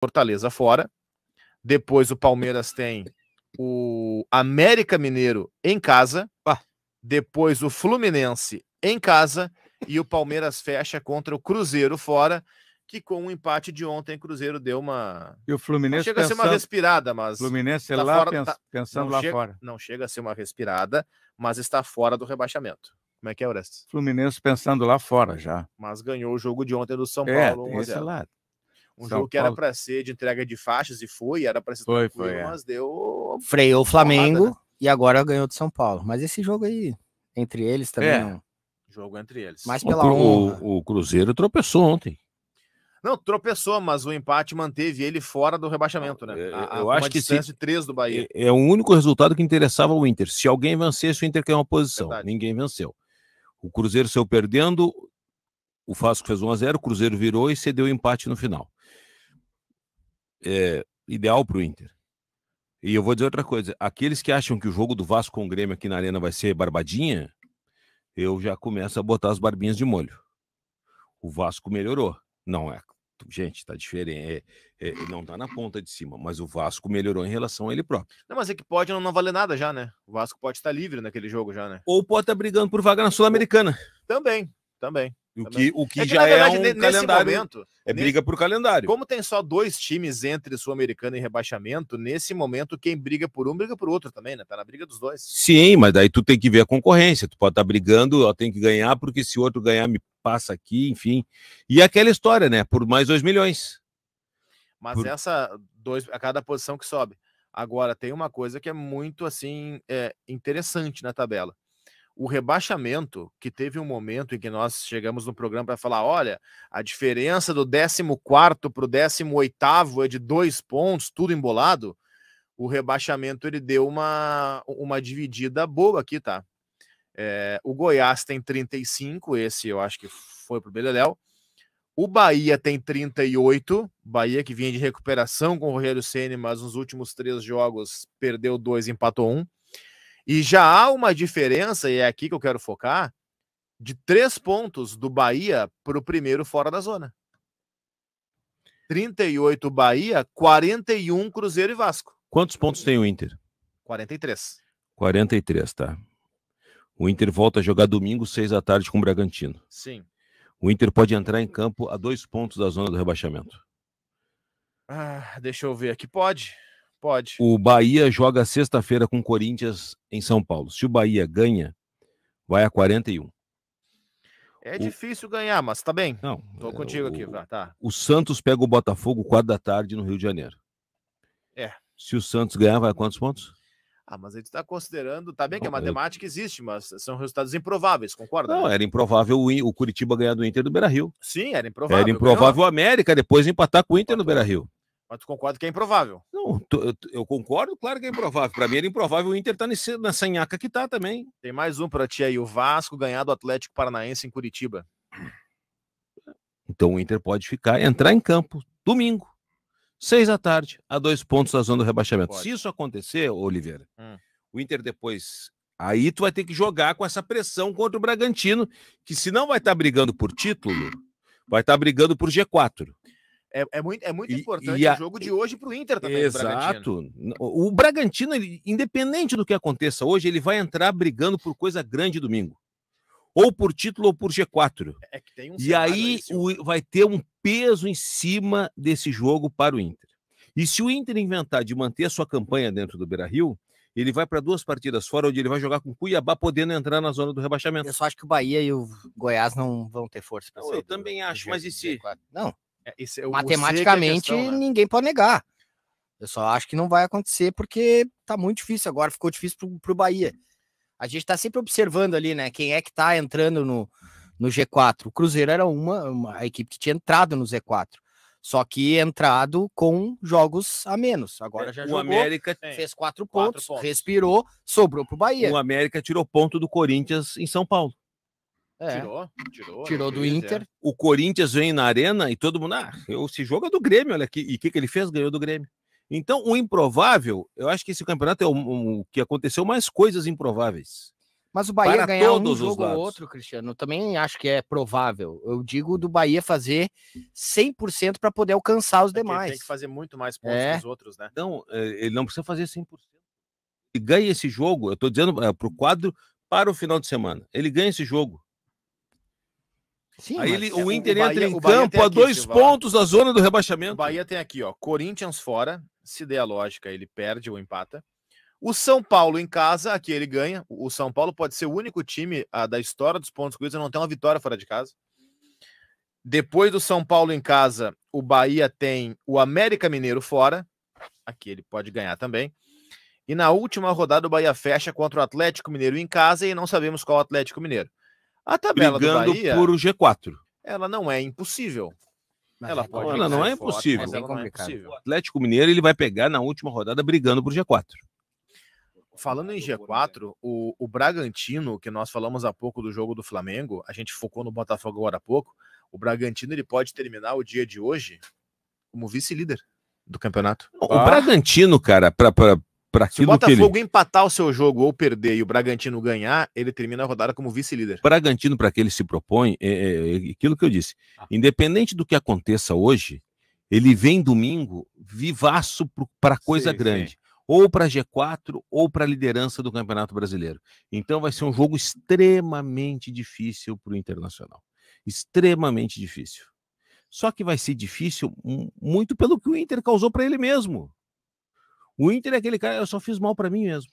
Fortaleza fora. Depois o Palmeiras tem o América Mineiro em casa. Depois o Fluminense em casa. E o Palmeiras fecha contra o Cruzeiro fora, que com o empate de ontem, o Cruzeiro deu uma... E o Fluminense não chega a ser uma respirada, mas... Fluminense tá lá fora, pensando lá fora. Não chega a ser uma respirada, mas está fora do rebaixamento. Como é que é, Orestes? Fluminense pensando lá fora já. Mas ganhou o jogo de ontem do São Paulo 1 a 0. Esse lado. Um jogo que era para ser de entrega de faixas e era para ser tranquilo, mas deu... Freou o Flamengo, porrada, né? E agora ganhou do São Paulo. Mas esse jogo aí, entre eles também não... Jogo entre eles. Mas pela honra. O Cruzeiro tropeçou ontem. Não, tropeçou, mas o empate manteve ele fora do rebaixamento, né? Eu acho que distância de 3 do Bahia. É o único resultado que interessava ao Inter. Se alguém vencesse, o Inter quer uma posição. Verdade. Ninguém venceu. O Cruzeiro saiu perdendo, o Vasco fez 1-0, o Cruzeiro virou e cedeu o empate no final. É ideal para o Inter. E eu vou dizer outra coisa. Aqueles que acham que o jogo do Vasco com o Grêmio aqui na Arena vai ser barbadinha, eu já começo a botar as barbinhas de molho. O Vasco melhorou. Não é. Gente, tá diferente. Não tá na ponta de cima, mas o Vasco melhorou em relação a ele próprio. Não, mas é que pode não valer nada já, né? O Vasco pode estar livre naquele jogo já, né? Ou pode estar brigando por vaga na Sul-Americana. Também. O que já verdade, é um nesse calendário. Momento, briga por calendário. Como tem só 2 times entre Sul-Americana e rebaixamento, nesse momento quem briga por um, briga por outro também, né? Tá na briga dos dois. Sim, mas daí tu tem que ver a concorrência. Tu pode estar brigando, ó, tem que ganhar, porque se o outro ganhar, me passa aqui, enfim. E aquela história, né? Por mais 2 milhões. Mas a cada posição que sobe. Agora, tem uma coisa que é muito, assim, interessante na tabela. O rebaixamento, que teve um momento em que nós chegamos no programa para falar, olha, a diferença do 14º para o 18º é de 2 pontos, tudo embolado. O rebaixamento, ele deu uma dividida boa aqui, tá? O Goiás tem 35, esse eu acho que foi pro Beleléu. O Bahia tem 38, Bahia que vinha de recuperação com o Rogério Ceni, mas nos últimos 3 jogos perdeu 2, empatou 1. E já há uma diferença, e é aqui que eu quero focar, de 3 pontos do Bahia para o primeiro fora da zona. 38 Bahia, 41 Cruzeiro e Vasco. Quantos pontos tem o Inter? 43. 43, tá. O Inter volta a jogar domingo, 6 da tarde com o Bragantino. Sim. O Inter pode entrar em campo a 2 pontos da zona do rebaixamento. Deixa eu ver aqui. Pode. O Bahia joga sexta-feira com o Corinthians em São Paulo. Se o Bahia ganha, vai a 41. Difícil ganhar, mas tá bem. Não, tô contigo aqui. Tá. O Santos pega o Botafogo 4 da tarde no Rio de Janeiro. Se o Santos ganhar, vai a quantos pontos? Mas ele está considerando, tá bem que a matemática existe, mas são resultados improváveis, concorda? Não, era improvável o Curitiba ganhar do Inter do Beira-Rio. Sim, era improvável. Era improvável o América depois empatar com o Inter no Beira-Rio. Mas tu concorda que é improvável? Não, eu concordo, claro que é improvável. Para mim era improvável o Inter estar nessa nhaca que tá também. Tem mais um para ti aí, o Vasco ganhar do Atlético Paranaense em Curitiba. Então o Inter pode entrar em campo domingo, 6 da tarde, a 2 pontos da zona do rebaixamento. Pode. Se isso acontecer, Oliveira, o Inter depois... Aí tu vai ter que jogar com essa pressão contra o Bragantino, que se não vai estar brigando por título, vai estar brigando por G4. É muito importante o jogo de hoje para o Inter também. Exato. O Bragantino, independente do que aconteça hoje, ele vai entrar brigando por coisa grande domingo. Ou por título ou por G4. E aí vai ter um peso em cima desse jogo para o Inter. E se o Inter inventar de manter a sua campanha dentro do Beira-Rio, ele vai para 2 partidas fora, onde ele vai jogar com o Cuiabá, podendo entrar na zona do rebaixamento. Eu só acho que o Bahia e o Goiás não vão ter força. Eu também acho, mas e se... Não. Matematicamente, ninguém pode negar. Eu só acho que não vai acontecer porque tá muito difícil agora, ficou difícil pro Bahia. A gente tá sempre observando ali, né, quem é que tá entrando no G4. O Cruzeiro era uma equipe que tinha entrado no Z4, só que entrado com jogos a menos. Agora já jogou, América fez 4 pontos, respirou, sobrou pro Bahia. O América tirou ponto do Corinthians em São Paulo. Tirou do Inter. O Corinthians vem na arena e todo mundo, esse jogo é do Grêmio, olha aqui. E o que ele fez? Ganhou do Grêmio. Então, o improvável, eu acho que esse campeonato é o que aconteceu mais coisas improváveis. Mas o Bahia ganhar um jogo ou outro, Cristiano, eu também acho que é provável. Eu digo do Bahia fazer 100% para poder alcançar os demais. Ele tem que fazer muito mais pontos que os outros, né? Não, ele não precisa fazer 100%. Ele ganha esse jogo, eu tô dizendo para o quadro, para o final de semana. Ele ganha esse jogo. Sim, aí o Inter entra em campo a 2 pontos da zona do rebaixamento. O Bahia tem aqui, ó, Corinthians fora, se der a lógica, ele perde ou empata. O São Paulo em casa, aqui ele ganha. O São Paulo pode ser o único time da história dos pontos corridos a não ter uma vitória fora de casa. Depois do São Paulo em casa, o Bahia tem o América Mineiro fora. Aqui ele pode ganhar também. E na última rodada o Bahia fecha contra o Atlético Mineiro em casa e não sabemos qual Atlético Mineiro. A tabela brigando do Bahia, por o G4. Ela não é impossível. Ela não é impossível. Mas ela não é impossível. O Atlético Mineiro ele vai pegar na última rodada brigando por G4. Falando em G4, o Bragantino, que nós falamos há pouco do jogo do Flamengo, a gente focou no Botafogo agora há pouco, o Bragantino ele pode terminar o dia de hoje como vice-líder do campeonato. O Bragantino, cara, para se o Botafogo empatar o seu jogo ou perder e o Bragantino ganhar, ele termina a rodada como vice-líder. O Bragantino, para que ele se propõe, é aquilo que eu disse. Independente do que aconteça hoje, ele vem domingo vivaço para coisa grande. Sim. Ou para G4 ou para a liderança do Campeonato Brasileiro. Então vai ser um jogo extremamente difícil para o Internacional. Extremamente difícil. Só que vai ser difícil muito pelo que o Inter causou para ele mesmo. O Inter é aquele cara, eu só fiz mal para mim mesmo.